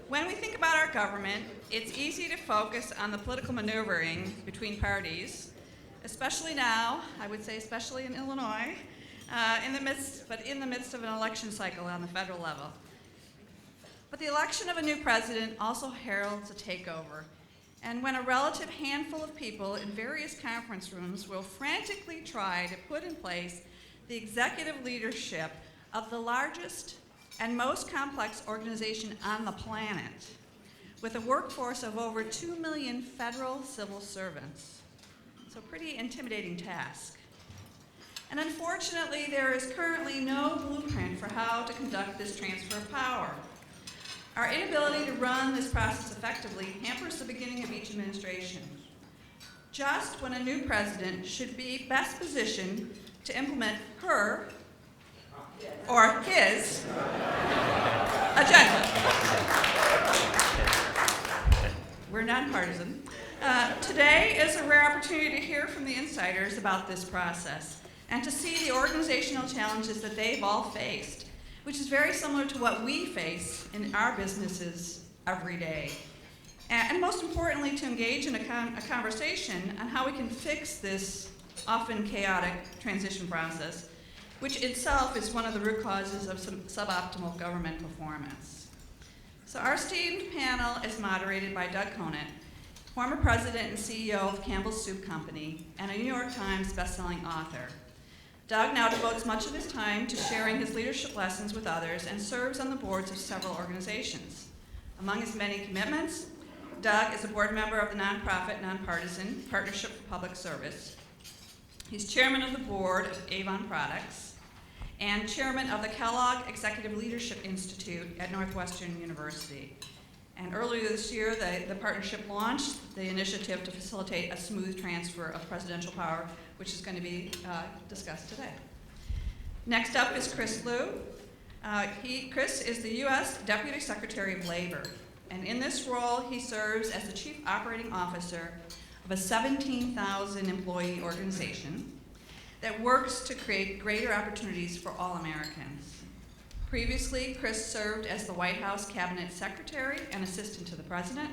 When we think about our government, it's easy to focus on the political maneuvering between parties, especially now, I would say especially in Illinois, in the midst of an election cycle on the federal level. But the election of a new president also heralds a takeover, and when a relative handful of people in various conference rooms will frantically try to put in place the executive leadership of the largest and most complex organization on the planet, with a workforce of over 2 million federal civil servants. So pretty intimidating task. And unfortunately, there is currently no blueprint for how to conduct this transfer of power. Our inability to run this process effectively hampers the beginning of each administration, just when a new president should be best positioned to implement her or his agenda. We're nonpartisan. Today is a rare opportunity to hear from the insiders about this process and to see the organizational challenges that they've all faced, which is very similar to what we face in our businesses every day. And most importantly, to engage in a conversation on how we can fix this often chaotic transition process, which itself is one of the root causes of some suboptimal government performance. So our esteemed panel is moderated by Doug Conant, former president and CEO of Campbell's Soup Company and a New York Times bestselling author. Doug now devotes much of his time to sharing his leadership lessons with others and serves on the boards of several organizations. Among his many commitments, Doug is a board member of the nonprofit, nonpartisan Partnership for Public Service. He's chairman of the board of Avon Products and chairman of the Kellogg Executive Leadership Institute at Northwestern University. And earlier this year, the partnership launched the initiative to facilitate a smooth transfer of presidential power, which is going to be discussed today. Next up is Chris Liu. Chris is the U.S. Deputy Secretary of Labor, and in this role, he serves as the Chief Operating Officer of a 17,000 employee organization that works to create greater opportunities for all Americans. Previously, Chris served as the White House Cabinet Secretary and Assistant to the President,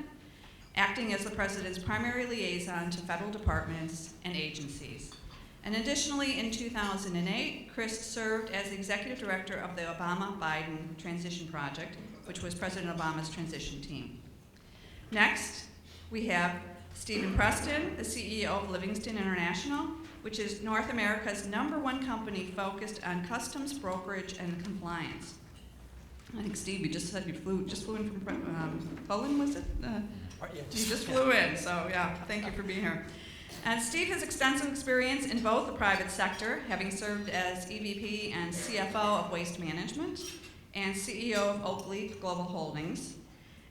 acting as the President's primary liaison to federal departments and agencies. And additionally, in 2008, Chris served as the Executive Director of the Obama-Biden Transition Project, which was President Obama's transition team. Next, we have Stephen Preston, the CEO of Livingston International, which is North America's #1 company focused on customs, brokerage, and compliance. I think, Steve, you just said you flew in from Poland, was it? You just flew in, so yeah, thank you for being here. And Steve has extensive experience in both the private sector, having served as EVP and CFO of Waste Management and CEO of Oakley Global Holdings,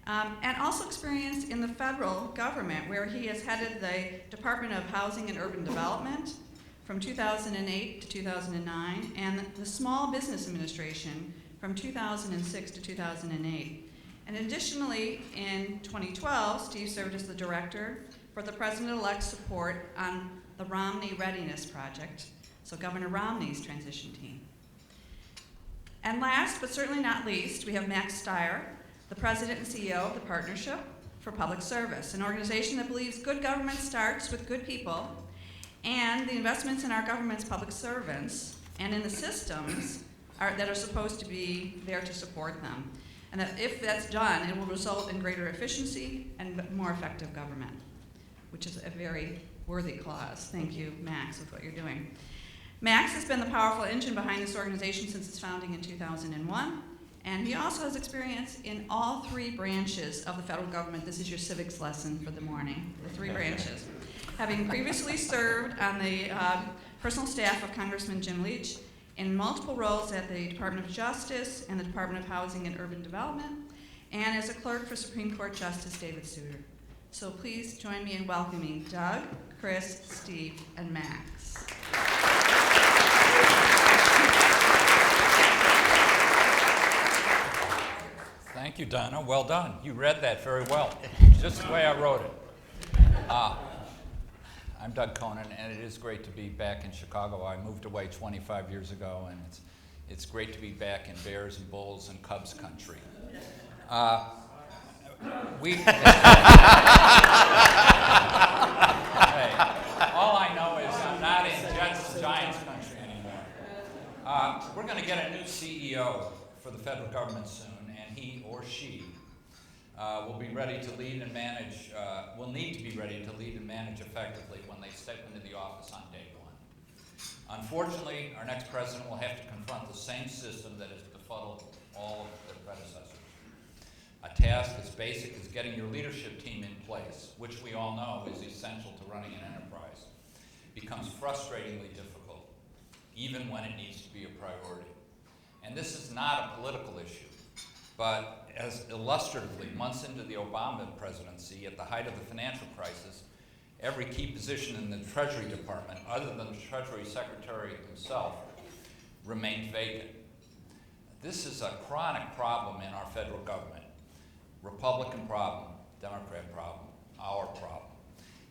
and also experience in the federal government, where he has headed the Department of Housing and Urban Development from 2008 to 2009, and the Small Business Administration from 2006 to 2008. And additionally, in 2012, Steve served as the director for the President-elect's support on the Romney Readiness Project, so Governor Romney's transition team. And last, but certainly not least, we have Max Stier, the president and CEO of the Partnership for Public Service, an organization that believes good government starts with good people, and the investments in our government's public servants and in the systems that are supposed to be there to support them. And that if that's done, it will result in greater efficiency and more effective government, which is a very worthy cause. Thank you, Max, with what you're doing. Max has been the powerful engine behind this organization since its founding in 2001. And he also has experience in all 3 branches of the federal government. This is your civics lesson for the morning, the 3 branches. Having previously served on the personal staff of Congressman Jim Leach in multiple roles at the Department of Justice and the Department of Housing and Urban Development, and as a clerk for Supreme Court Justice David Souter. So please join me in welcoming Doug, Chris, Steve, and Max. Thank you, Donna. Well done. You read that very well, just the way I wrote it. I'm Doug Conant, and it is great to be back in Chicago. I moved away 25 years ago, and it's great to be back in Bears and Bulls and Cubs country. Hey, all I know is I'm not in Jets and Giants country anymore. We're going to get a new CEO for the federal government soon, and he or she will be ready to lead and manage, will need to be ready to lead and manage effectively when they step into the office on day one. Unfortunately, our next president will have to confront the same system that has befuddled all of their predecessors. A task as basic as getting your leadership team in place, which we all know is essential to running an enterprise, becomes frustratingly difficult, even when it needs to be a priority. And this is not a political issue, but as illustratively, months into the Obama presidency, at the height of the financial crisis, every key position in the Treasury Department, other than the Treasury Secretary himself, remained vacant. This is a chronic problem in our federal government. Republican problem, Democrat problem, our problem.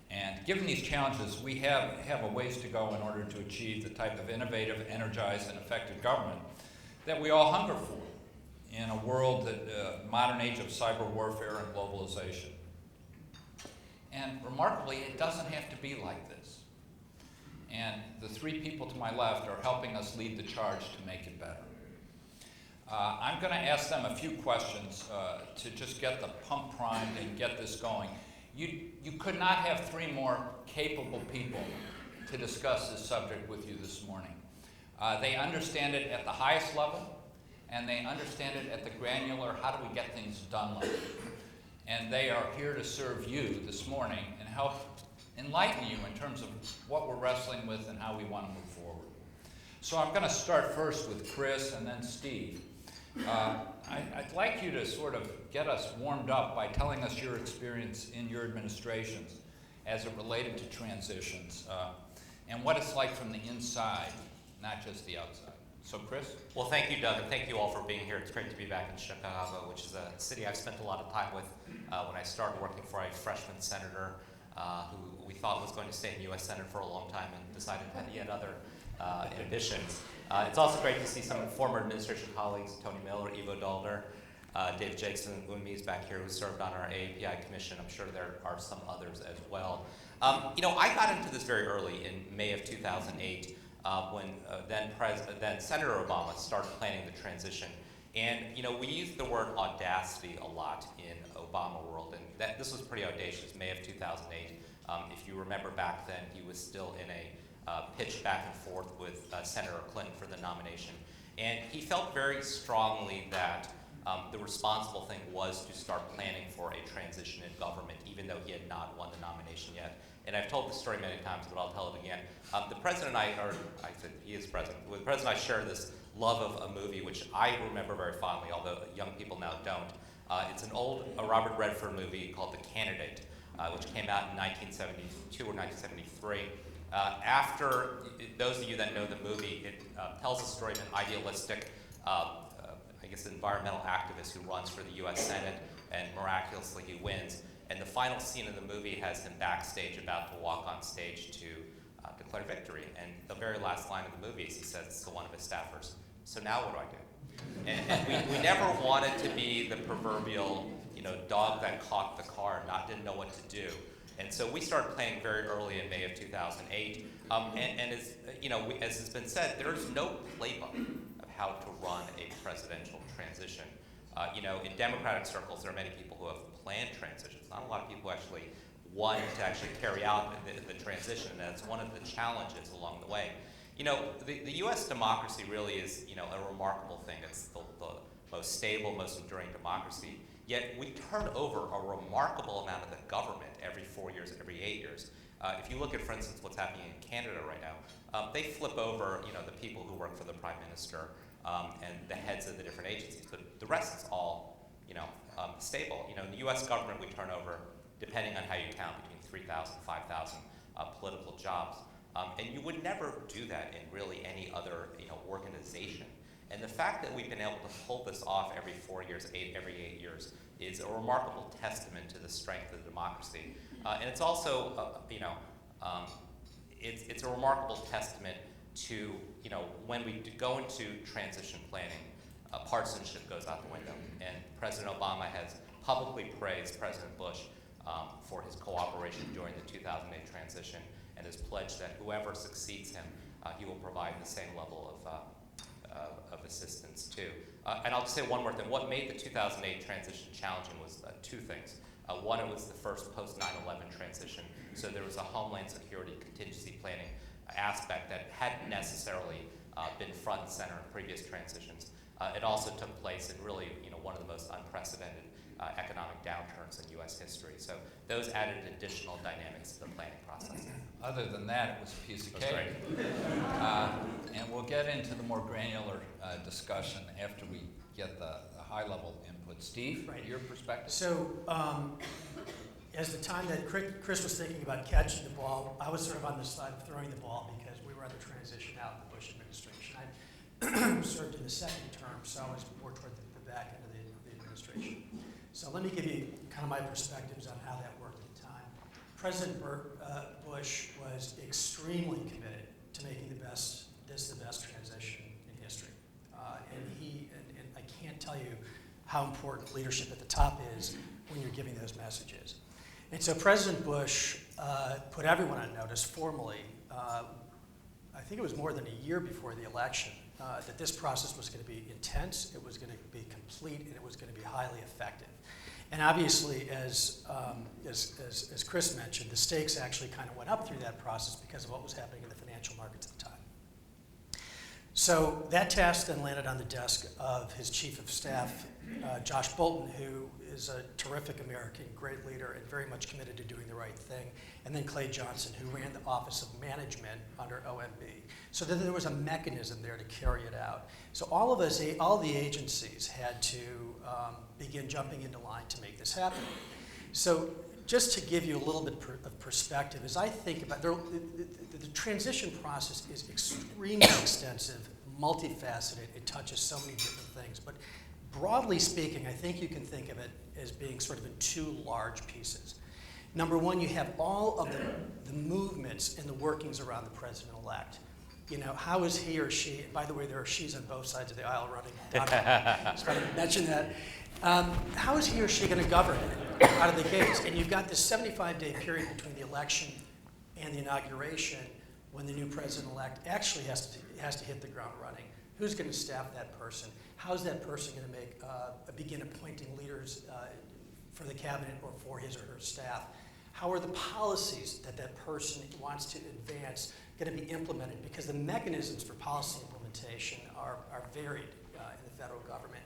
And given these challenges, we have a ways to go in order to achieve the type of innovative, energized, and effective government that we all hunger for in a world that modern age of cyber warfare and globalization. And remarkably, it doesn't have to be like this. And the three people to my left are helping us lead the charge to make it better. I'm going to ask them a few questions to just get the pump primed and get this going. You could not have three more capable people to discuss this subject with you this morning. They understand it at the highest level, and they understand it at the granular, how do we get things done level. And they are here to serve you this morning and help enlighten you in terms of what we're wrestling with and how we want to move forward. So I'm going to start first with Chris and then Steve. I'd like you to sort of get us warmed up by telling us your experience in your administrations as it related to transitions and what it's like from the inside, not just the outside. So Chris? Well, thank you, Doug, and thank you all for being here. It's great to be back in Chicago, which is a city I've spent a lot of time with when I started working for a freshman senator who we thought was going to stay in the U.S. Senate for a long time and decided had yet other ambitions. It's also great to see some former administration colleagues, Tony Miller, Evo Dalton, Dave Jackson, and Unmi's back here who served on our AAPI commission. I'm sure there are some others as well. I got into this very early in May of 2008 when then Senator Obama started planning the transition. And we used the word audacity a lot in Obama world, and this was pretty audacious, May of 2008. If you remember back then, he was still in a pitch back and forth with Senator Clinton for the nomination. And he felt very strongly that the responsible thing was to start planning for a transition in government, even though he had not won the nomination yet. And I've told this story many times, but I'll tell it again. The president and I said he is president. With the president, I share this love of a movie, which I remember very fondly, although young people now don't. It's an old Robert Redford movie called The Candidate, which came out in 1972 or 1973. After, those of you that know the movie, it tells the story of an idealistic, environmental activist who runs for the U.S. Senate, and miraculously he wins. And the final scene of the movie has him backstage about to walk on stage to declare victory. And the very last line of the movie is he says to one of his staffers, "So now what do I do?" And we never wanted to be the proverbial, dog that caught the car and didn't know what to do. And so we started planning very early in May of 2008. And as has been said, there's no playbook of how to run a presidential transition. In Democratic circles, there are many people who have planned transitions. Not a lot of people actually want to actually carry out the transition, and that's one of the challenges along the way. The U.S. democracy really is, a remarkable thing. It's the most stable, most enduring democracy. Yet we turn over a remarkable amount of the government every 4 years, every 8 years. If you look at, for instance, what's happening in Canada right now, they flip over, the people who work for the Prime Minister and the heads of the different agencies, but the rest is all, stable. In the U.S. government, we turn over, depending on how you count, between 3,000, 5,000 political jobs, and you would never do that in really any other, organization. And the fact that we've been able to pull this off every 4 years, every 8 years, is a remarkable testament to the strength of the democracy. And it's also, it's a remarkable testament to, when we go into transition planning, partisanship goes out the window. And President Obama has publicly praised President Bush for his cooperation during the 2008 transition and has pledged that whoever succeeds him, he will provide the same level of assistance too. And I'll just say one more thing. What made the 2008 transition challenging was two things. One, it was the first post 9/11 transition, so there was a homeland security contingency planning aspect that hadn't necessarily been front and center in previous transitions. It also took place in really, one of the most unprecedented economic downturns in U.S. history. So those added additional dynamics to the planning process. Other than that, it was a piece of That's cake. And we'll get into the more granular discussion after we get the high-level input. Steve, Right. your perspective? So, as the time that Chris was thinking about catching the ball, I was sort of on the side of throwing the ball because we were on the transition out in the Bush administration. I served in the second term, so I was more toward the back end of the administration. So let me give you kind of my perspectives on how that worked at the time. President Bush was extremely committed to making the best transition in history. And I can't tell you how important leadership at the top is when you're giving those messages. And so President Bush put everyone on notice formally, I think it was more than a year before the election, that this process was going to be intense, it was going to be complete, and it was going to be highly effective. And obviously, as Chris mentioned, the stakes actually kind of went up through that process because of what was happening in the financial markets at the time. So that task then landed on the desk of his chief of staff, Josh Bolton, who is a terrific American, great leader, and very much committed to doing the right thing, and then Clay Johnson, who ran the Office of Management under OMB. So that there was a mechanism there to carry it out. So all the agencies had to begin jumping into line to make this happen. So just to give you a little bit of perspective, as I think about the transition process is extremely extensive, multifaceted. It touches so many different things. But broadly speaking, I think you can think of it as being sort of in two large pieces. Number one, you have all of the movements and the workings around the president-elect. How is he or she, by the way, there are she's on both sides of the aisle running. Just want to mention that. How is he or she going to govern out of the gates? And you've got this 75-day period between the election and the inauguration when the new president-elect actually has to hit the ground running. Who's going to staff that person? How's that person going to begin appointing leaders for the cabinet or for his or her staff? How are the policies that person wants to advance going to be implemented? Because the mechanisms for policy implementation are varied in the federal government.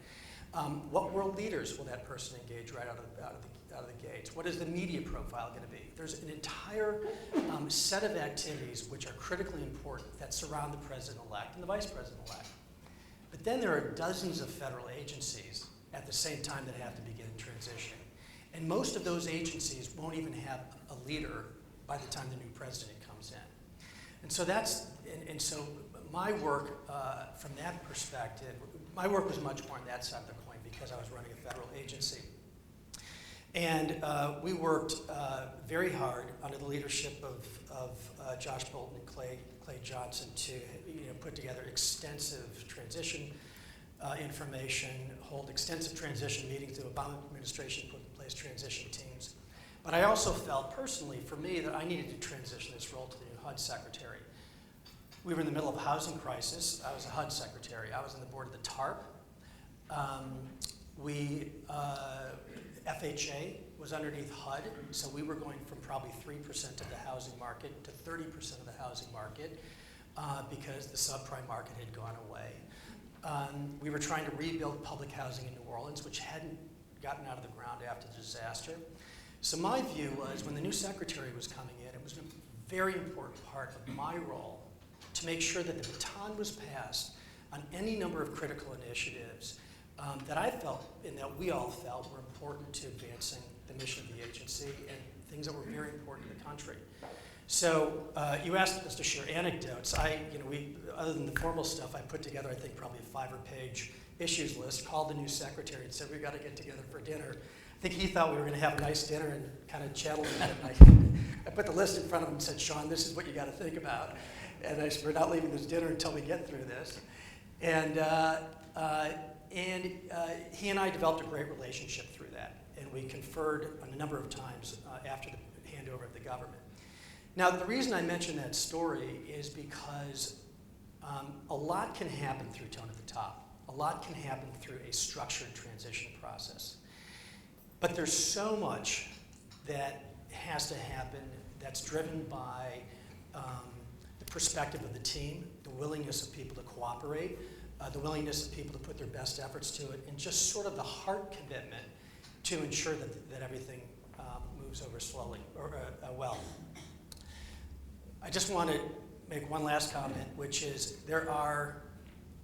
What world leaders will that person engage right out of the gates? What is the media profile going to be? There's an entire set of activities which are critically important that surround the president-elect and the vice president-elect. But then there are dozens of federal agencies at the same time that have to begin transitioning. And most of those agencies won't even have a leader by the time the new president comes in. And so so my work from that perspective, my work was much more on that side of the coin because I was running a federal agency. And we worked very hard under the leadership of Josh Bolton and Clay Johnson to put together extensive transition information, hold extensive transition meetings. The Obama administration put in place transition teams. But I also felt personally, for me, that I needed to transition this role to the new HUD secretary. We were in the middle of a housing crisis. I was a HUD secretary. I was on the board of the TARP. FHA was underneath HUD, so we were going from probably 3% of the housing market to 30% of the housing market because the subprime market had gone away. We were trying to rebuild public housing in New Orleans, which hadn't gotten out of the ground after the disaster. So my view was when the new secretary was coming in, it was a very important part of my role to make sure that the baton was passed on any number of critical initiatives that I felt and that we all felt were important to advancing the mission of the agency and things that were very important to the country. So you asked us to share anecdotes. Other than the formal stuff, I put together, I think, probably a 5-page issues list, called the new secretary and said, we've got to get together for dinner. I think he thought we were going to have a nice dinner and kind of chattel about it. I put the list in front of him and said, Sean, this is what you got to think about. And I said, we're not leaving this dinner until we get through this. And he and I developed a great relationship through that. And we conferred on a number of times after the handover of the government. Now, the reason I mention that story is because a lot can happen through tone at the top. A lot can happen through a structured transition process. But there's so much that has to happen that's driven by the perspective of the team, the willingness of people to cooperate, the willingness of people to put their best efforts to it, and just sort of the heart commitment to ensure that everything moves over slowly or well. I just want to make one last comment, which is there are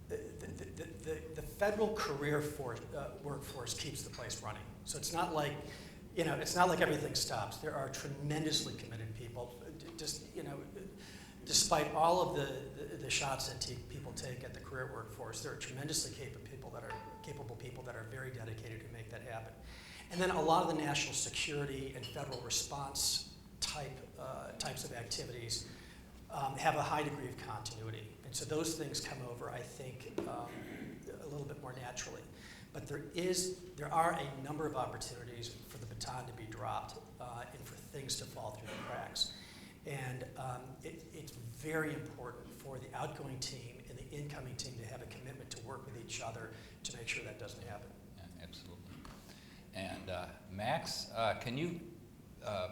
the federal career workforce keeps the place running. So it's not like, it's not like everything stops. There are tremendously committed people. Just, despite all of the shots that people take at the career workforce, there are tremendously capable people that are very dedicated to make that happen. And then a lot of the national security and federal response types of activities have a high degree of continuity. And so those things come over, I think, a little bit more naturally. But there are a number of opportunities for the baton to be dropped and for things to fall through the cracks. And it's very important for the outgoing team and the incoming team to have a commitment to work with each other to make sure that doesn't happen. Yeah, absolutely. And Max, can you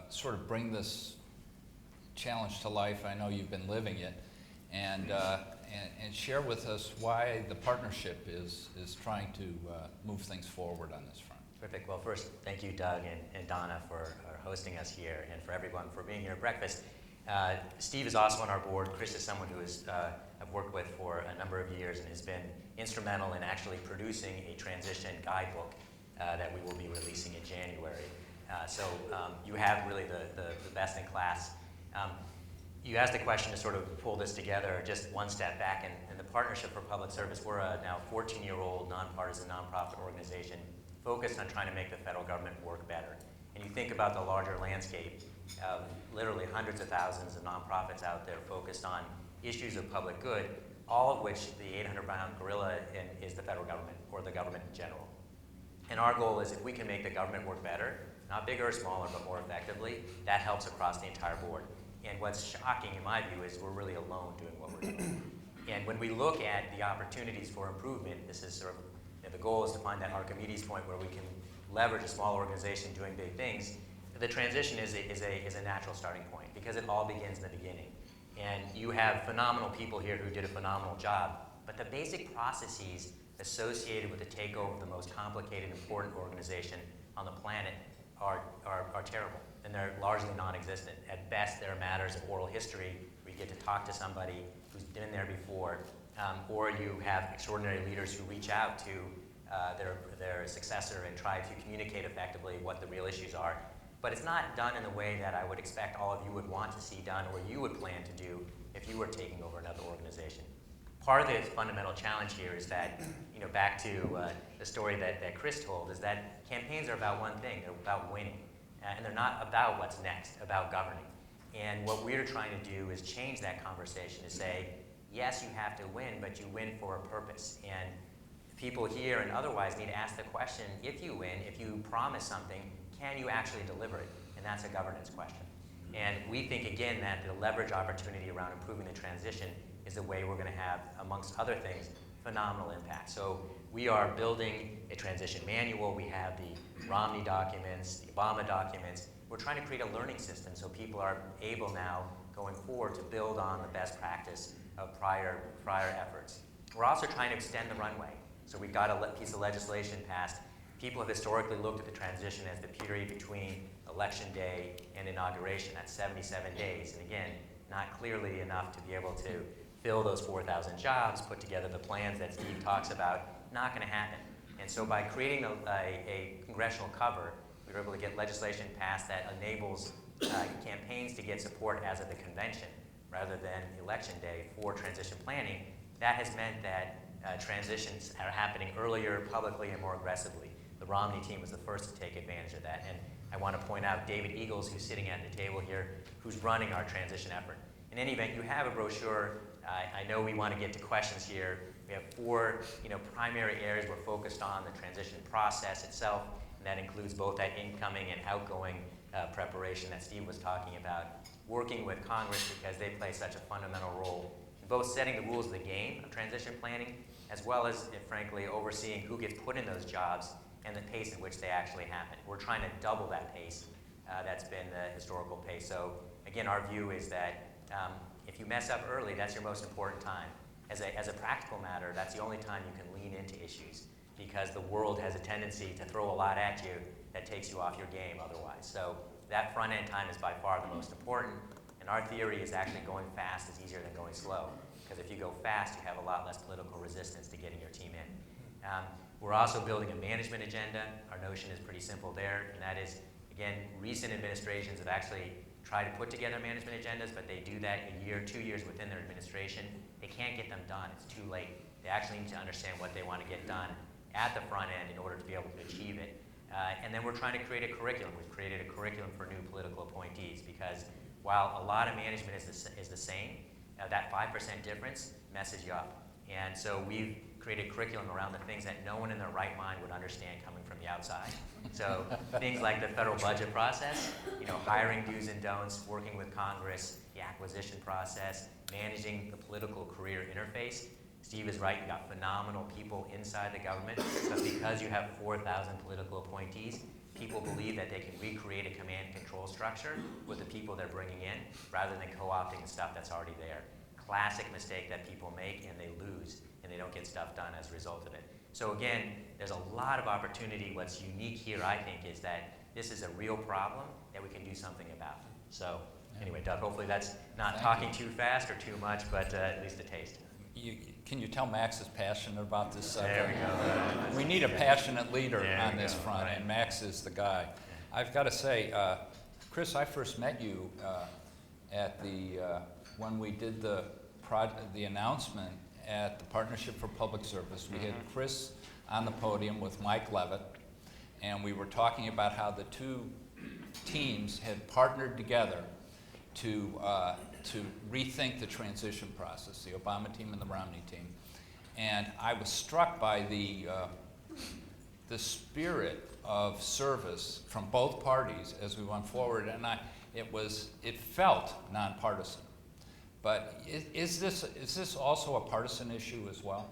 sort of bring this challenge to life? I know you've been living it, and share with us why the partnership is trying to move things forward on this front. Terrific. Well, first, thank you, Doug and Donna, for hosting us here, and for everyone for being here at breakfast. Steve is also on our board. Chris is someone who I've worked with for a number of years and has been instrumental in actually producing a transition guidebook that we will be releasing in January. So you have really the best in class. You asked the question to sort of pull this together just one step back, and the Partnership for Public Service, we're a now 14-year-old nonpartisan nonprofit organization focused on trying to make the federal government work better. And you think about the larger landscape, literally hundreds of thousands of nonprofits out there focused on issues of public good, all of which the 800-pound gorilla is the federal government, or the government in general. And our goal is if we can make the government work better, not bigger or smaller, but more effectively, that helps across the entire board. And what's shocking, in my view, is we're really alone doing what we're doing. And when we look at the opportunities for improvement, this is sort of, the goal is to find that Archimedes point where we can leverage a small organization doing big things. The transition is a natural starting point because it all begins in the beginning. And you have phenomenal people here who did a phenomenal job, but the basic processes associated with the takeover of the most complicated, important organization on the planet are terrible, and they're largely non-existent. At best, there are matters of oral history where you get to talk to somebody who's been there before, or you have extraordinary leaders who reach out to their successor and try to communicate effectively what the real issues are. But it's not done in the way that I would expect all of you would want to see done, or you would plan to do if you were taking over another organization. Part of the fundamental challenge here is that, back to the story that Chris told, is that campaigns are about one thing, they're about winning. And they're not about what's next, about governing. And what we're trying to do is change that conversation to say, yes, you have to win, but you win for a purpose. And people here and otherwise need to ask the question, if you win, if you promise something, can you actually deliver it? And that's a governance question. And we think, again, that the leverage opportunity around improving the transition is the way we're going to have, amongst other things, phenomenal impact. So we are building a transition manual. We have the Romney documents, the Obama documents. We're trying to create a learning system so people are able now, going forward, to build on the best practice of prior efforts. We're also trying to extend the runway. So we've got a piece of legislation passed. People have historically looked at the transition as the period between Election Day and inauguration. That's 77 days. And again, not clearly enough to be able to fill those 4,000 jobs, put together the plans that Steve talks about. Not going to happen. And so by creating a congressional cover, we were able to get legislation passed that enables campaigns to get support as of the convention rather than Election Day for transition planning. That has meant that transitions are happening earlier, publicly, and more aggressively. The Romney team was the first to take advantage of that. And I want to point out David Eagles, who's sitting at the table here, who's running our transition effort. In any event, you have a brochure. I know we want to get to questions here. We have 4 primary areas we're focused on: the transition process itself, And that includes both that incoming and outgoing preparation that Steve was talking about, working with Congress because they play such a fundamental role in both setting the rules of the game of transition planning, as well as, frankly, overseeing who gets put in those jobs and the pace at which they actually happen. We're trying to double that pace. That's been the historical pace. So again, our view is that if you mess up early, that's your most important time. As a practical matter, that's the only time you can lean into issues, because the world has a tendency to throw a lot at you that takes you off your game otherwise. So that front end time is by far the most important, and our theory is actually going fast is easier than going slow, because if you go fast, you have a lot less political resistance to getting your team in. We're also building a management agenda. Our notion is pretty simple there, and that is, again, recent administrations have actually tried to put together management agendas, but they do that a year, 2 years within their administration. They can't get them done. It's too late. They actually need to understand what they want to get done at the front end in order to be able to achieve it. And then we're trying to create a curriculum. We've created a curriculum for new political appointees, because while a lot of management is the same, that 5% difference messes you up. And so we've created curriculum around the things that no one in their right mind would understand coming from the outside. So things like the federal budget process, hiring do's and don'ts, working with Congress, the acquisition process, managing the political career interface. Steve is right, you've got phenomenal people inside the government, but because you have 4,000 political appointees, people believe that they can recreate a command and control structure with the people they're bringing in, rather than co-opting the stuff that's already there. Classic mistake that people make, and they lose, and they don't get stuff done as a result of it. So again, there's a lot of opportunity. What's unique here, I think, is that this is a real problem that we can do something about. So anyway, Doug, hopefully that's not talking too fast or too much, but at least a taste. Can you tell Max is passionate about this subject? There we go. We need a passionate leader There on we this go. front, Right. and Max is the guy. I've got to say, Chris, I first met you at when we did the announcement at the Partnership for Public Service. We had Chris on the podium with Mike Levitt, and we were talking about how the two teams had partnered together to rethink the transition process, the Obama team and the Romney team. And I was struck by the spirit of service from both parties as we went forward, and it felt nonpartisan. But is this also a partisan issue as well?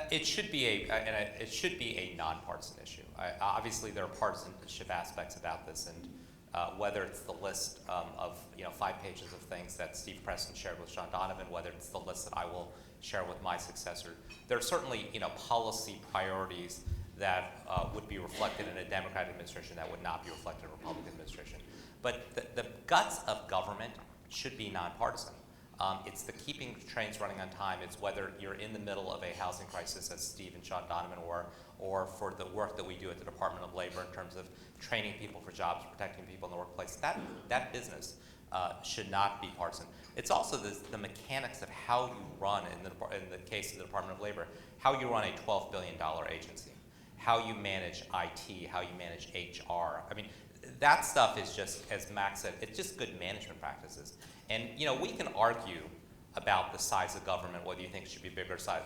It should be a nonpartisan issue. Obviously, there are partisanship aspects about this, and whether it's the list of 5 pages of things that Steve Preston shared with Sean Donovan, whether it's the list that I will share with my successor, there are certainly policy priorities that would be reflected in a Democratic administration that would not be reflected in a Republican administration. But the guts of government should be nonpartisan. It's the keeping trains running on time. It's whether you're in the middle of a housing crisis, as Steve and Sean Donovan were, or for the work that we do at the Department of Labor in terms of training people for jobs, protecting people in the workplace. That business should not be partisan. It's also the mechanics of how you run, in the case of the Department of Labor, how you run a $12 billion agency, how you manage IT, how you manage HR. I mean, that stuff is just, as Max said, it's just good management practices. And we can argue about the size of government, whether you think it should be bigger size,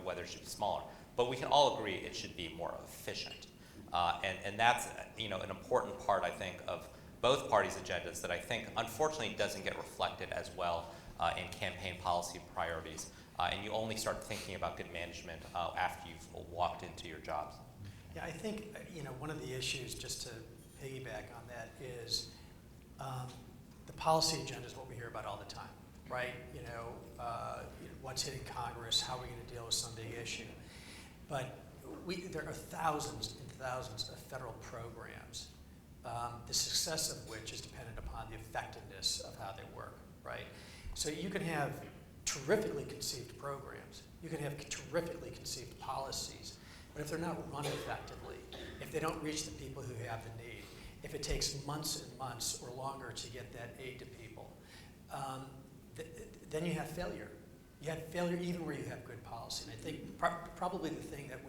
whether it should be smaller. But we can all agree it should be more efficient. And that's an important part, I think, of both parties' agendas that I think, unfortunately, doesn't get reflected as well in campaign policy priorities. And you only start thinking about good management after you've walked into your jobs. Yeah, I think one of the issues, just to piggyback on that, is the policy agenda is what we hear about all the time, right? What's hitting Congress, how are we going to deal with some big issue? But there are thousands and thousands of federal programs, the success of which is dependent upon the effectiveness of how they work, right? So you can have terrifically conceived programs, you can have terrifically conceived policies, but if they're not run effectively, if they don't reach the people who have the need, if it takes months and months or longer to get that aid to people, then you have failure. You have failure even where you have good policy. And I think probably the thing that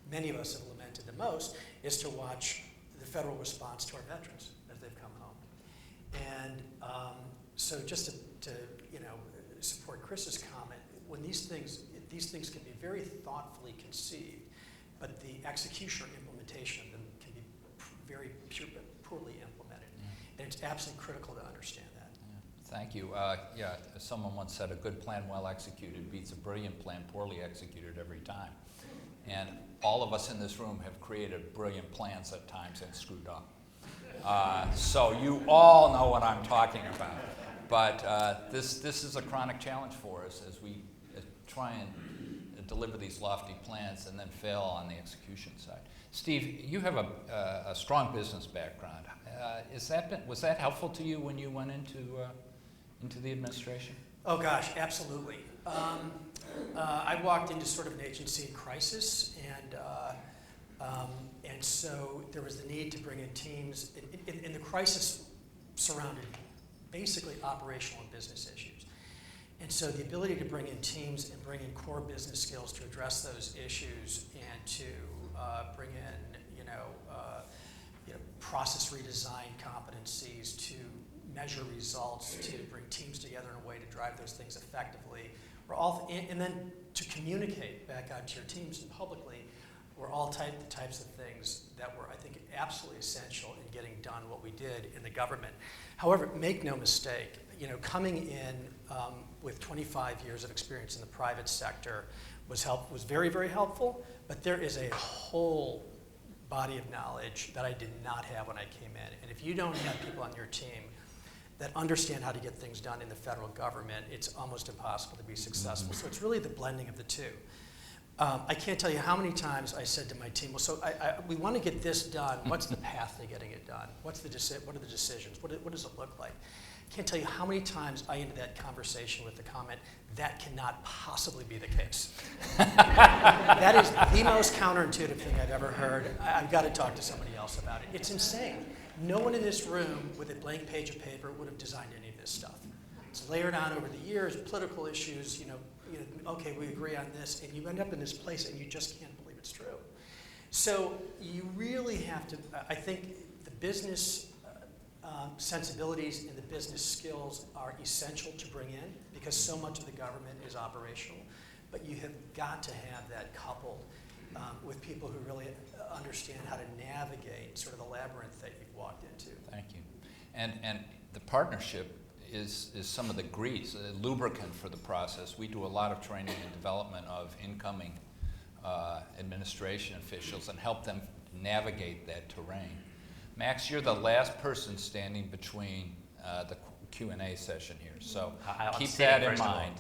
many of us have lamented the most is to watch the federal response to our veterans as they've come home. And so just to support Chris's comment, when these things can be very thoughtfully conceived, but the execution or implementation implementation of them can be very poorly implemented. And it's absolutely critical to understand that. Thank you. Someone once said a good plan well executed beats a brilliant plan poorly executed every time. And all of us in this room have created brilliant plans at times and screwed up. So you all know what I'm talking about. But this is a chronic challenge for us as we try and deliver these lofty plans and then fail on the execution side. Steve, you have a strong business background. Was that helpful to you when you went into the administration? Oh gosh, absolutely. I walked into sort of an agency in crisis, and so there was the need to bring in teams. In the crisis surrounded basically operational and business issues. And so the ability to bring in teams and bring in core business skills to address those issues and to bring in, process redesign competencies, to measure results, to bring teams together in a way to drive those things effectively, and then to communicate back out to your teams and publicly, were all the types of things that were, I think, absolutely essential in getting done what we did in the government. However, make no mistake, coming in with 25 years of experience in the private sector was very, very helpful, but there is a whole body of knowledge that I did not have when I came in. And if you don't have people on your team that understand how to get things done in the federal government, it's almost impossible to be successful. So it's really the blending of the two. I can't tell you how many times I said to my team, well, so we want to get this done. What's the path to getting it done? What are the decisions? What does it look like? I can't tell you how many times I ended that conversation with the comment, that cannot possibly be the case. That is the most counterintuitive thing I've ever heard. I've got to talk to somebody else about it. It's insane. No one in this room with a blank page of paper would have designed any of this stuff. It's layered on over the years, political issues, okay, we agree on this, and you end up in this place and you just can't believe it's true. So you really have to, I think the business sensibilities and the business skills are essential to bring in because so much of the government is operational, but you have got to have that coupled with people who really understand how to navigate sort of the labyrinth that you've walked into. Thank you. And the partnership is some of the grease, the lubricant for the process. We do a lot of training and development of incoming administration officials and help them navigate that terrain. Max, you're the last person standing between the Q&A session here, so keep that in mind.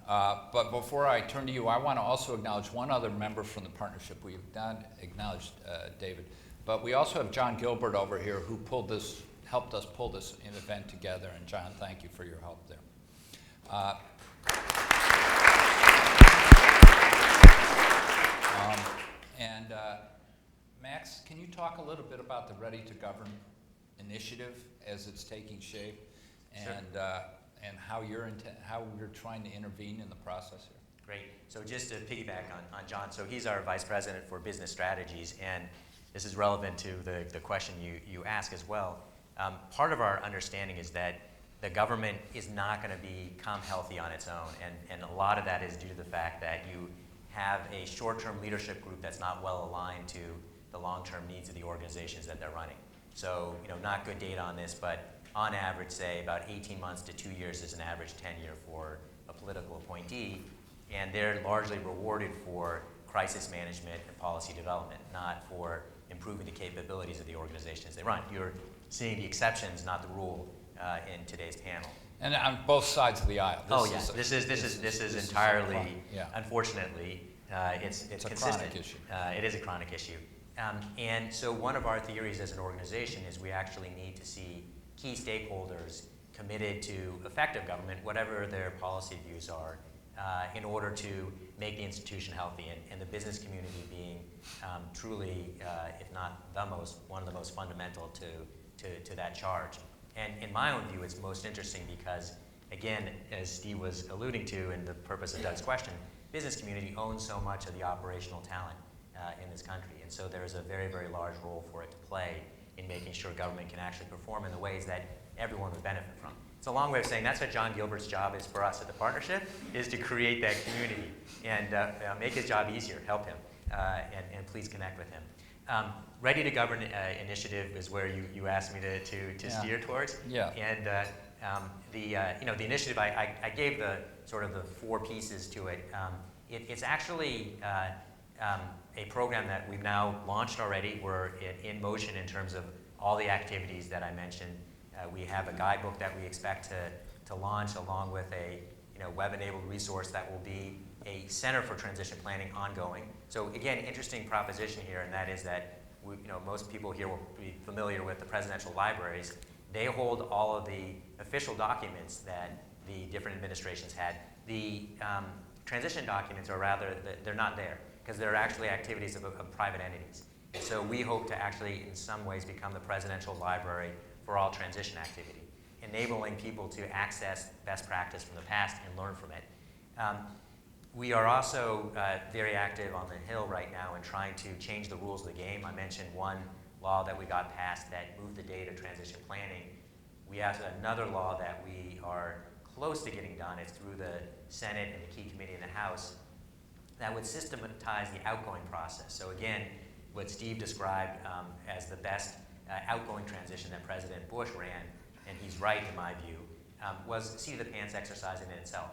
But before I turn to you, I want to also acknowledge one other member from the partnership. We've not acknowledged David, but we also have John Gilbert over here who helped us pull this event together. And John, thank you for your help there. Max, can you talk a little bit about the Ready to Govern initiative as it's taking shape, and how you're trying to intervene in the process here? Great. So just to piggyback on John, so he's our Vice President for Business Strategies, and this is relevant to the question you ask as well. Part of our understanding is that the government is not going to become healthy on its own, and a lot of that is due to the fact that you have a short-term leadership group that's not well aligned to the long-term needs of the organizations that they're running. So, not good data on this, but on average, say about 18 months to 2 years is an average tenure for a political appointee, and they're largely rewarded for crisis management and policy development, not for improving the capabilities of the organizations they run. You're seeing the exceptions, not the rule, in today's panel. And on both sides of the aisle. This is entirely, unfortunately, it's a consistent. Chronic issue. It is a chronic issue. And so one of our theories as an organization is we actually need to see key stakeholders committed to effective government, whatever their policy views are, in order to make the institution healthy, and the business community being truly, if not one of the most fundamental to that charge. And in my own view, it's most interesting because, again, as Steve was alluding to, and the purpose of Doug's question, business community owns so much of the operational talent in this country, and so there is a very, very large role for it to play in making sure government can actually perform in the ways that everyone would benefit from. It's a long way of saying that's what John Gilbert's job is for us at the partnership, is to create that community and make his job easier, help him, and please connect with him. Ready to Govern initiative is where you asked me to steer towards. Yeah. And the initiative, I gave the sort of the 4 pieces to it. It's actually a program that we've now launched already. We're in motion in terms of all the activities that I mentioned. We have a guidebook that we expect to launch, along with a web-enabled resource that will be a center for transition planning ongoing. So again, interesting proposition here, and that is that most people here will be familiar with the presidential libraries. They hold all of the official documents that the different administrations had. The transition documents are they're not there, because they're actually activities of private entities. So we hope to actually, in some ways, become the presidential library for all transition activity, enabling people to access best practice from the past and learn from it. We are also very active on the Hill right now in trying to change the rules of the game. I mentioned one law that we got passed that moved the date of transition planning. We have another law that we are close to getting done. It's through the Senate and the key committee in the House that would systematize the outgoing process. So again, what Steve described as the best outgoing transition that President Bush ran, and he's right in my view, was seat of the pants exercise in itself.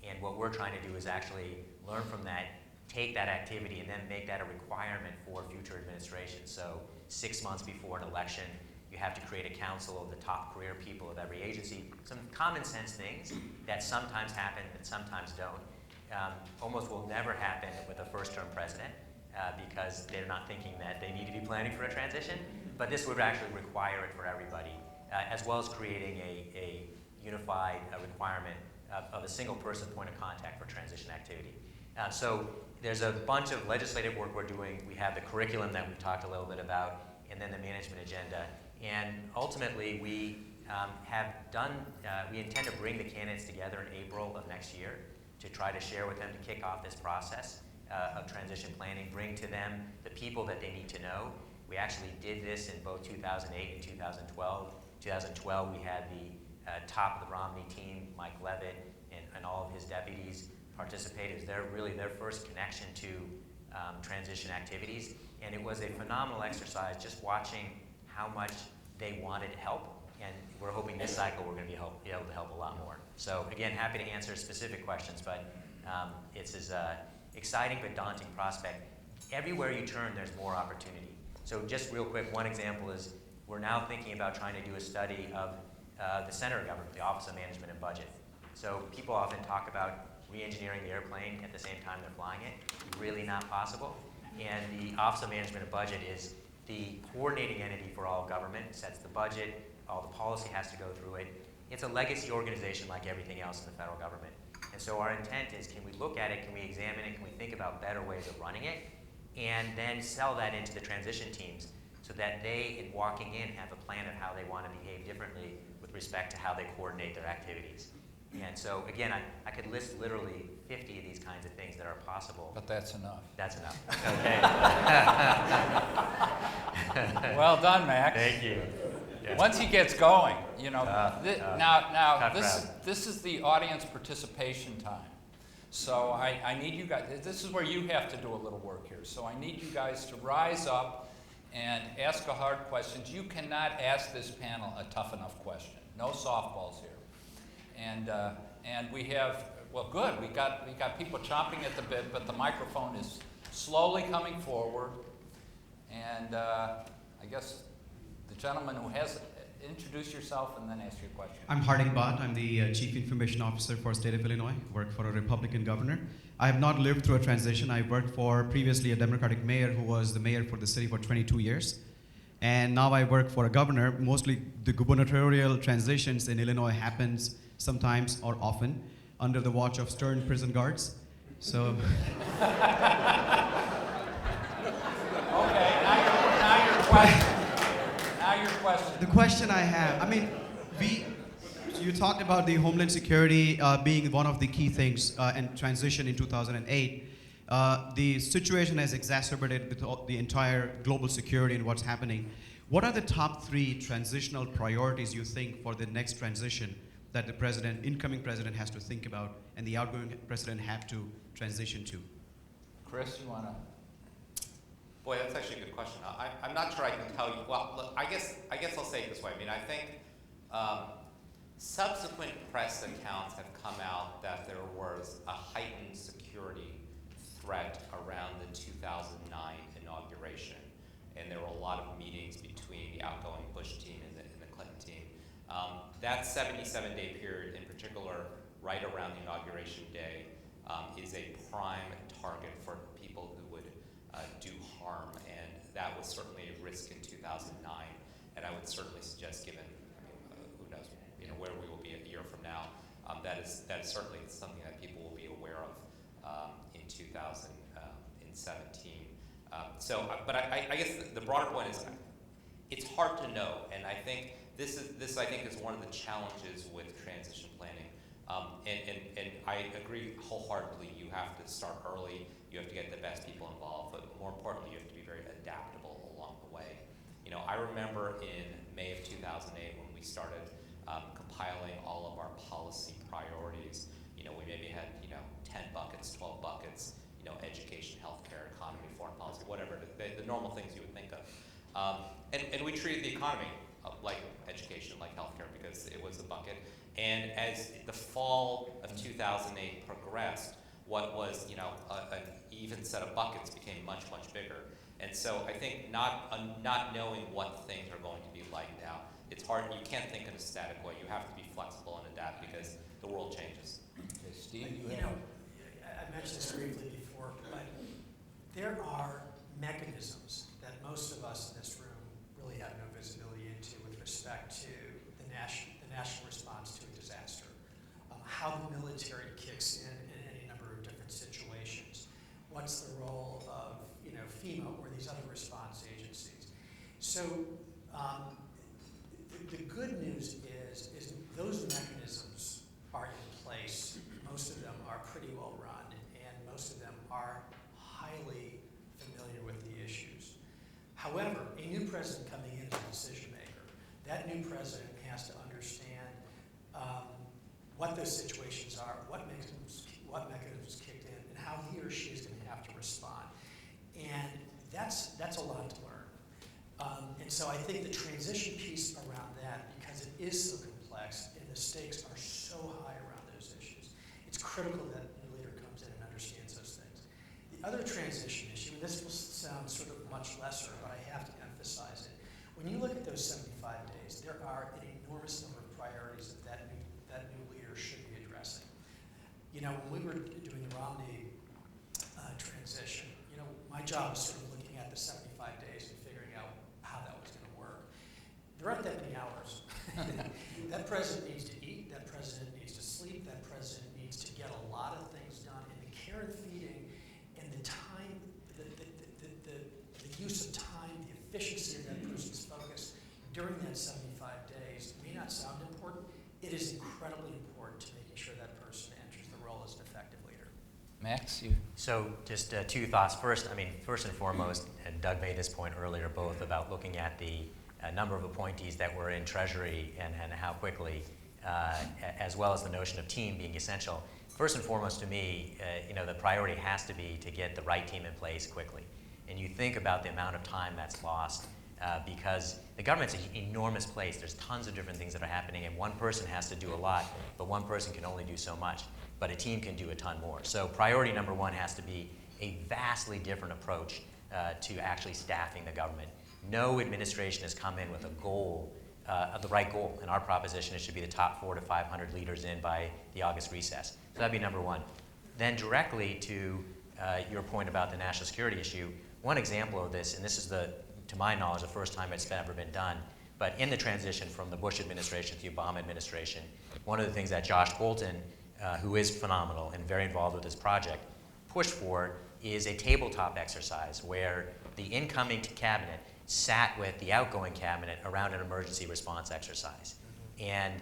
And what we're trying to do is actually learn from that, take that activity, and then make that a requirement for future administrations. So 6 months before an election, you have to create a council of the top career people of every agency. Some common sense things that sometimes happen and sometimes don't. Almost will never happen with a first-term president because they're not thinking that they need to be planning for a transition. But this would actually require it for everybody, as well as creating a unified requirement of a single person point of contact for transition activity. So there's a bunch of legislative work we're doing. We have the curriculum that we've talked a little bit about, and then the management agenda. And ultimately, we we intend to bring the candidates together in April of next year to try to share with them to kick off this process of transition planning, bring to them the people that they need to know. We actually did this in both 2008 and 2012. 2012, we had the top of the Romney team, Mike Levitt, and all of his deputies participate. It was really their first connection to transition activities, and it was a phenomenal exercise just watching how much they wanted to help, and we're hoping this cycle we're going to be able to help a lot more. So again, happy to answer specific questions, but it's an exciting but daunting prospect. Everywhere you turn, there's more opportunity. So just real quick, one example is we're now thinking about trying to do a study of the center of government, the Office of Management and Budget. So people often talk about re-engineering the airplane at the same time they're flying it. Really not possible. And the Office of Management and Budget is the coordinating entity for all government, sets the budget, all the policy has to go through it. It's a legacy organization like everything else in the federal government. And so our intent is, can we look at it, can we examine it, can we think about better ways of running it, and then sell that into the transition teams so that they, in walking in, have a plan of how they want to behave differently with respect to how they coordinate their activities. And so, again, I could list literally 50 of these kinds of things that are possible. But that's enough. That's enough. Okay. Well done, Max. Thank you. Yeah. Once he gets going, now tough this is the audience participation time. So I need you guys, this is where you have to do a little work here. So I need you guys to rise up and ask a hard questions. You cannot ask this panel a tough enough question. No softballs here. And we have, well, good, we got people chomping at the bit, but the microphone is slowly coming forward. And I guess the gentleman who has, introduce yourself and then ask your question. I'm Harding Bott. I'm the Chief Information Officer for State of Illinois. Work for a Republican governor. I have not lived through a transition. I worked for previously a Democratic mayor who was the mayor for the city for 22 years. And now I work for a governor. Mostly the gubernatorial transitions in Illinois happens sometimes or often under the watch of stern prison guards. So. Okay, now your question. Now your question. The question I have, I mean, you talked about the Homeland Security being one of the key things and transition in 2008. The situation has exacerbated with the entire global security and what's happening. What are the top 3 transitional priorities you think for the next transition that the incoming president has to think about and the outgoing president have to transition to? Chris, you want to? Boy, that's actually a good question. I'm not sure I can tell you. Well, look, I guess I'll say it this way. I mean, I think subsequent press accounts have come out that there was a heightened security threat around the 2009 inauguration, and there were a lot of meetings between the outgoing Bush team and the Clinton team. That 77-day period, in particular, right around the inauguration day, is a prime target for people who would do harm, and that was certainly a risk in 2009. And I would certainly suggest, given who knows, where we will be a year from now, that is certainly something that people will be aware of in 2017. But I guess the broader point is, it's hard to know, and I think this I think is one of the challenges with transition planning. And I agree wholeheartedly. You have to start early. You have to get the best people involved, but more importantly, you have to be very adaptable along the way. I remember in May of 2008 when we started compiling all of our policy priorities. We maybe had 10 buckets, 12 buckets. Education, healthcare, economy, foreign policy, whatever the normal things you would think of. And we treated the economy like education, like healthcare, because it was a bucket. And as the fall of 2008 progressed, what was an even set of buckets became much, much bigger. And so I think not knowing what things are going to be like now, it's hard. You can't think in a static way. You have to be flexible and adapt because the world changes. Okay, Steve, I mentioned this briefly before, but there are mechanisms that most of us in this room really have no visibility into with respect to the national response to a disaster, how the military kicks in any number of different situations, what's the role of FEMA or these other response agencies. So the good news is those mechanisms are in place. Most of them are pretty well run, and most of them are highly familiar with the issues. However, a new president coming in is a decision maker. That new president has to understand what those situations are, what mechanisms kicked in, and how he or she is going to have to respond. And that's a lot to learn. And so I think the transition piece around that, because it is so complex and the stakes are so high around those issues, it's critical that a leader comes in and understands those things. The other transition issue, and this will sound sort of much lesser, but I have to emphasize it. When you look at those 75 days, there are an enormous number of priorities that new leader should be addressing. When we were doing the Romney transition, my job was sort of looking at the 75 days and figuring out how that was going to work. There aren't that many hours. That president needs to eat, that president needs to sleep, that president needs to get a lot of things done, and the care and feeding and the time, the use of time, the efficiency of that person's focus during that 75 days may not sound important. It is incredibly important to making sure that person enters the role as an effective leader. Max, So just two thoughts. First and foremost, and Doug made this point earlier, both about looking at the number of appointees that were in Treasury and how quickly, as well as the notion of team being essential. First and foremost to me, the priority has to be to get the right team in place quickly. And you think about the amount of time that's lost because the government's an enormous place. There's tons of different things that are happening, and one person has to do a lot, but one person can only do so much. But a team can do a ton more. So priority number one has to be a vastly different approach to actually staffing the government. No administration has come in with a goal, the right goal. In our proposition, it should be the top 400 to 500 leaders in by the August recess. So that'd be number one. Then directly to your point about the national security issue, one example of this, and this is to my knowledge, the first time it's ever been done, but in the transition from the Bush administration to the Obama administration, one of the things that Josh Bolton, who is phenomenal and very involved with this project, pushed for is a tabletop exercise where the incoming cabinet sat with the outgoing cabinet around an emergency response exercise. And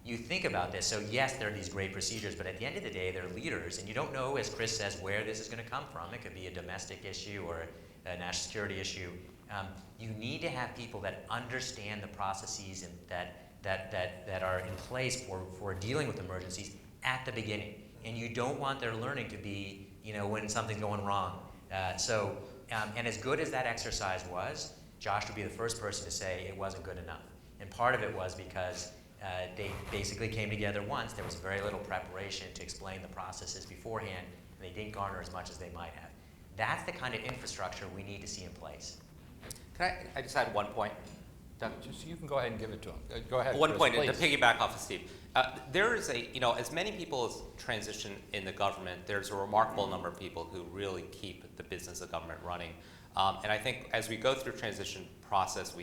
you think about this, so yes, there are these great procedures, but at the end of the day, they're leaders, and you don't know, as Chris says, where this is going to come from. It could be a domestic issue or a national security issue. You need to have people that understand the processes and that are in place for dealing with emergencies at the beginning. And you don't want their learning to be, when something's going wrong. So And as good as that exercise was, Josh would be the first person to say it wasn't good enough. And part of it was because they basically came together once. There was very little preparation to explain the processes beforehand, and they didn't garner as much as they might have. That's the kind of infrastructure we need to see in place. Can I just add one point? Doug? Just, you can go ahead and give it to him. Go ahead, One Chris, point, please. to piggyback off of Steve. There is as many people as transition in the government, there's a remarkable number of people who really keep the business of government running. And I think as we go through transition process,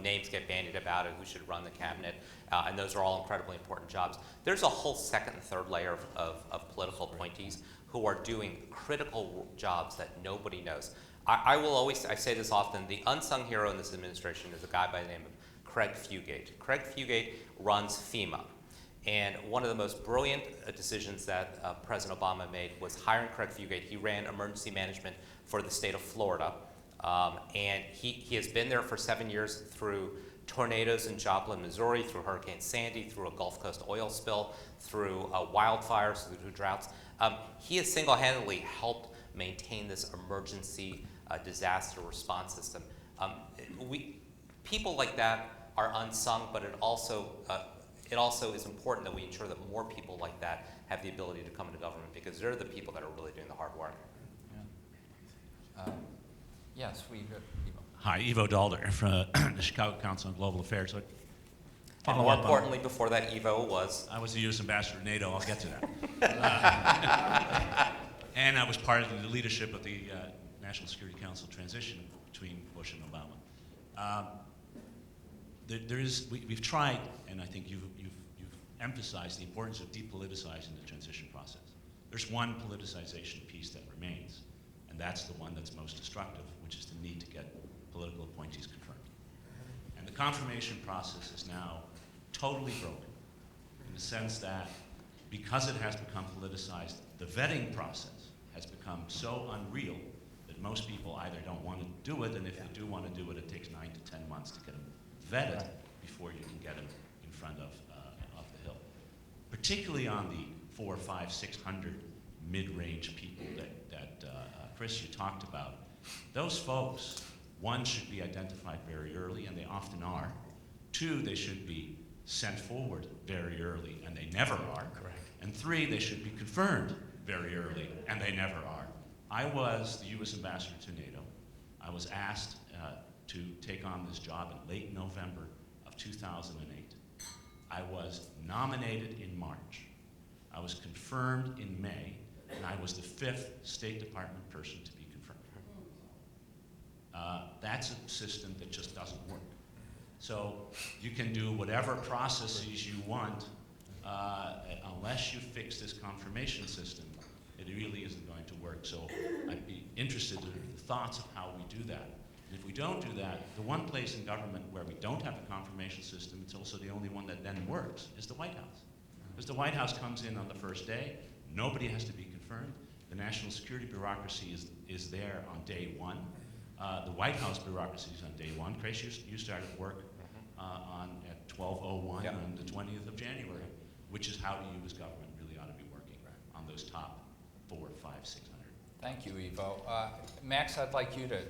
names get bandied about it, who should run the cabinet, and those are all incredibly important jobs. There's a whole second and third layer of political appointees who are doing critical jobs that nobody knows. I say this often, the unsung hero in this administration is a guy by the name of Craig Fugate. Craig Fugate runs FEMA. And one of the most brilliant decisions that President Obama made was hiring Craig Fugate. He ran emergency management for the state of Florida. And he has been there for 7 years through tornadoes in Joplin, Missouri, through Hurricane Sandy, through a Gulf Coast oil spill, through wildfires, through droughts. He has single-handedly helped maintain this emergency disaster response system. People like that are unsung, but it also is important that we ensure that more people like that have the ability to come into government, because they're the people that are really doing the hard work. Yeah. Yes, we Evo. Hi, Evo Dalton from the Chicago Council on Global Affairs. So And more importantly, before that, Evo was? I was the U.S. ambassador to NATO. I'll get to that. And I was part of the leadership of the National Security Council transition between Bush and Obama. We've tried, and I think you've emphasized the importance of depoliticizing the transition process. There's one politicization piece that remains, and that's the one that's most destructive, which is the need to get political appointees confirmed. And the confirmation process is now totally broken, in the sense that because it has become politicized, the vetting process has become so unreal that most people either don't want to do it, and if they do want to do it, it takes 9 to 10 months to get them vetted before you can get them in front of the Hill. Particularly on the 400, 500, 600 mid-range people that Chris, you talked about. Those folks, one, should be identified very early, and they often are. Two, they should be sent forward very early, and they never are. Correct. And three, they should be confirmed very early, and they never are. I was the U.S. ambassador to NATO. I was asked to take on this job in late November of 2008. I was nominated in March. I was confirmed in May, and I was the 5th State Department person to be confirmed. That's a system that just doesn't work. So you can do whatever processes you want, unless you fix this confirmation system, it really isn't going to work. So I'd be interested in the thoughts of how we do that. And if we don't do that, the one place in government where we don't have a confirmation system, it's also the only one that then works, is the White House. Because the White House comes in on the first day, nobody has to be confirmed. The national security bureaucracy is there on day one. The White House bureaucracy is on day one. Chris, you started work at 12:01 Yep. on the 20th of January, which is how the U.S. government really ought to be working on those top 400, 500, 600. Thank you, Evo. Max, I'd like you to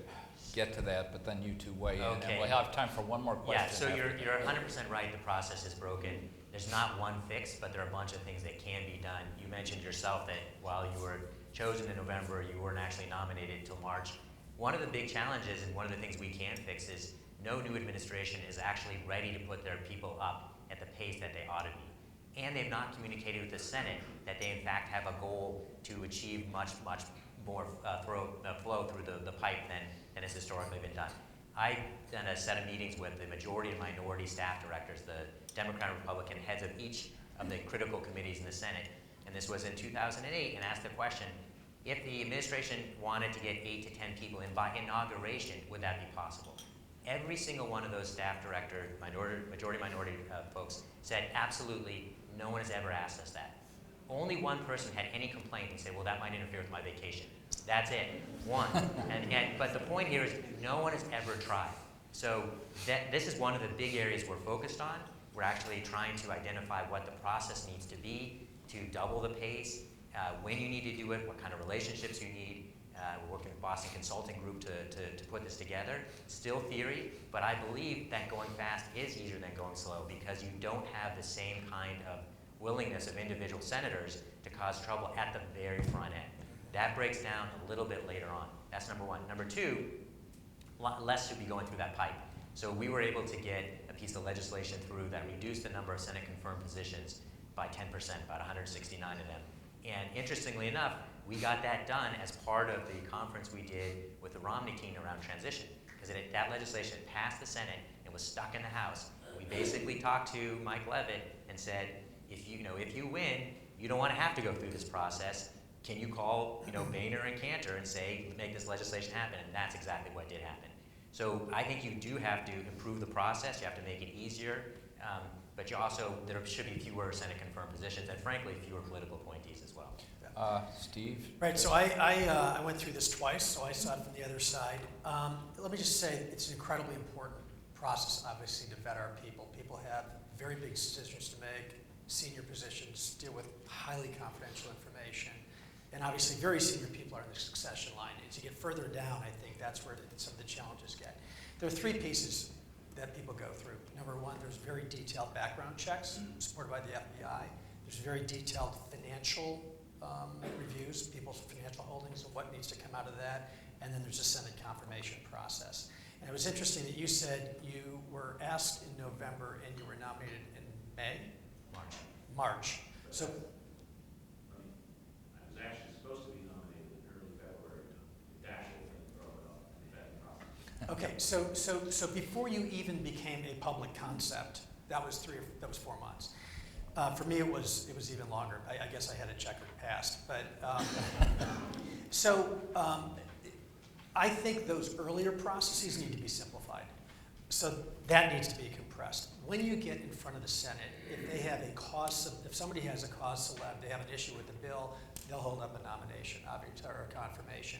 get to that, but then you two weigh in, Okay. and we'll have time for one more question. Yeah, so after. you're 100% right, the process is broken. There's not one fix, but there are a bunch of things that can be done. You mentioned yourself that while you were chosen in November, you weren't actually nominated until March. One of the big challenges, and one of the things we can fix, is no new administration is actually ready to put their people up at the pace that they ought to be. And they've not communicated with the Senate that they in fact have a goal to achieve much, much more flow through the pipe than has historically been done. I've done a set of meetings with the majority and minority staff directors, the Democrat and Republican heads of each of the critical committees in the Senate, and this was in 2008, and asked the question, if the administration wanted to get 8 to 10 people in by inauguration, would that be possible? Every single one of those staff director, majority minority folks said, absolutely, no one has ever asked us that. Only one person had any complaint and said, well, that might interfere with my vacation. That's it, one. But the point here is no one has ever tried. So this is one of the big areas we're focused on. We're actually trying to identify what the process needs to be to double the pace, when you need to do it, what kind of relationships you need, We're working with Boston Consulting Group to put this together. Still theory, but I believe that going fast is easier than going slow because you don't have the same kind of willingness of individual senators to cause trouble at the very front end. That breaks down a little bit later on. That's number one. Number two, less should be going through that pipe. So we were able to get a piece of legislation through that reduced the number of Senate confirmed positions by 10%, about 169 of them. And interestingly enough, we got that done as part of the conference we did with the Romney team around transition. Because that legislation passed the Senate and was stuck in the House. We basically talked to Mike Leavitt and said, if you win, you don't want to have to go through this process. Can you call Boehner and Cantor and say, make this legislation happen? And that's exactly what did happen. So I think you do have to improve the process. You have to make it easier. But there should be fewer Senate confirmed positions and frankly, fewer political appointees as well. Steve? Right, so I went through this twice, so I saw it from the other side. Let me just say it's an incredibly important process, obviously, to vet our people. People have very big decisions to make, senior positions, deal with highly confidential information, and obviously very senior people are in the succession line. As you get further down, I think that's where some of the challenges get. There are three pieces that people go through. Number one, there's very detailed background checks supported by the FBI. There's very detailed financial reviews, people's financial holdings and what needs to come out of that, and then there's a Senate confirmation process. And it was interesting that you said you were asked in November and you were nominated in May? March. So I was actually supposed to be nominated in early February. Dashiell didn't throw it up in the vetting process. so before you even became a public concept, that was 4 months. For me, it was even longer. I guess I had a checkered past. But I think those earlier processes need to be simplified. So that needs to be compressed. When you get in front of the Senate, if somebody has a cause célèbre, they have an issue with the bill, they'll hold up a nomination, obviously, or a confirmation.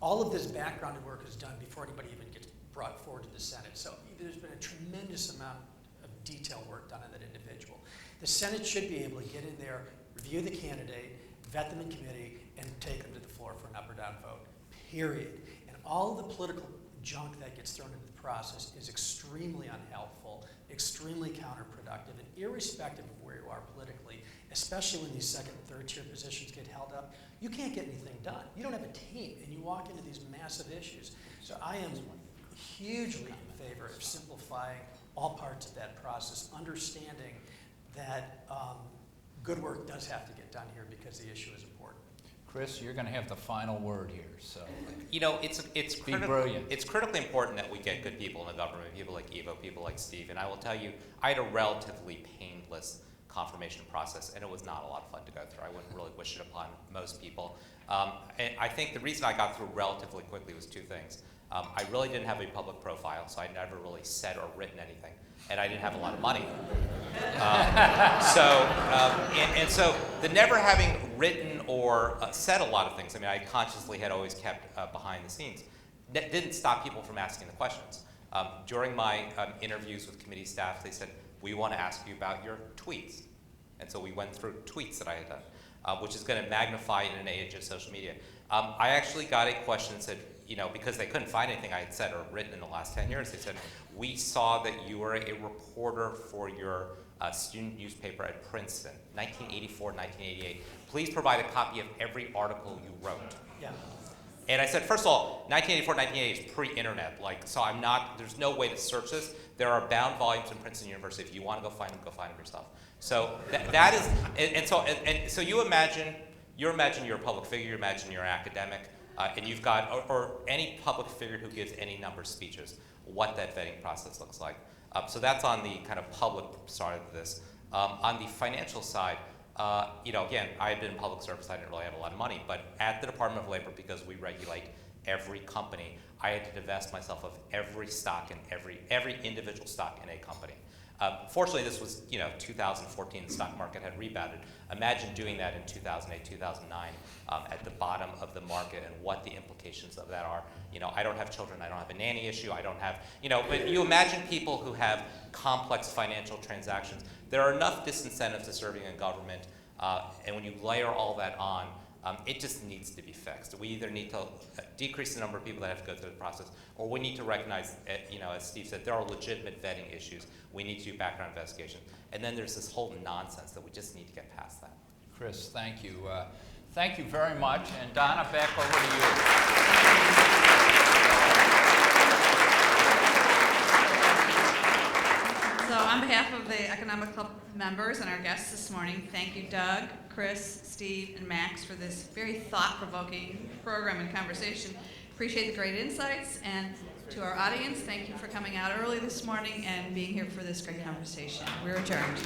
All of this background work is done before anybody even gets brought forward to the Senate. So there's been a tremendous amount of detail work done on that individual. The Senate should be able to get in there, review the candidate, vet them in committee, and take them to the floor for an up or down vote, period. And all of the political junk that gets thrown into the process is extremely unhelpful, extremely counterproductive, and irrespective of where you are politically, especially when these second and third tier positions get held up, you can't get anything done. You don't have a team, and you walk into these massive issues. So I am hugely in favor of simplifying all parts of that process, understanding that good work does have to get done here because the issue is important. Chris, you're going to have the final word here, so It's brilliant. It's critically important that we get good people in the government, people like Evo, people like Steve. And I will tell you, I had a relatively painless confirmation process, and it was not a lot of fun to go through. I wouldn't really wish it upon most people. And I think the reason I got through relatively quickly was two things. I really didn't have a public profile, so I never really said or written anything, and I didn't have a lot of money. So the never having written or said a lot of things, I mean, I consciously had always kept behind the scenes, that didn't stop people from asking the questions. During my interviews with committee staff, they said, we want to ask you about your tweets. And so we went through tweets that I had done, which is going to magnify in an age of social media. I actually got a question that said, because they couldn't find anything I had said or written in the last 10 years, they said, we saw that you were a reporter for your student newspaper at Princeton, 1984, 1988. Please provide a copy of every article you wrote. Yeah. And I said, first of all, 1984, 1988 is pre-internet, so there's no way to search this. There are bound volumes in Princeton University. If you want to go find them yourself. So that is, so you imagine you're a public figure, you imagine you're an academic, and you've got, or any public figure who gives any number of speeches, what that vetting process looks like. So that's on the kind of public side of this. On the financial side, again, I had been in public service, I didn't really have a lot of money, but at the Department of Labor, because we regulate every company, I had to divest myself of every stock in every individual stock in a company. Fortunately, this was 2014. The stock market had rebounded. Imagine doing that in 2008, 2009, at the bottom of the market, and what the implications of that are. I don't have children. I don't have a nanny issue. I don't have, But you imagine people who have complex financial transactions. There are enough disincentives to serving in government, and when you layer all that on, It just needs to be fixed. We either need to decrease the number of people that have to go through the process, or we need to recognize, as Steve said, there are legitimate vetting issues. We need to do background investigation. And then there's this whole nonsense that we just need to get past that. Chris, thank you. Thank you very much. And Donna, back over to you. So on behalf of the Economic Club members and our guests this morning, thank you, Doug, Chris, Steve, and Max for this very thought-provoking program and conversation. Appreciate the great insights. And to our audience, thank you for coming out early this morning and being here for this great conversation. We're adjourned.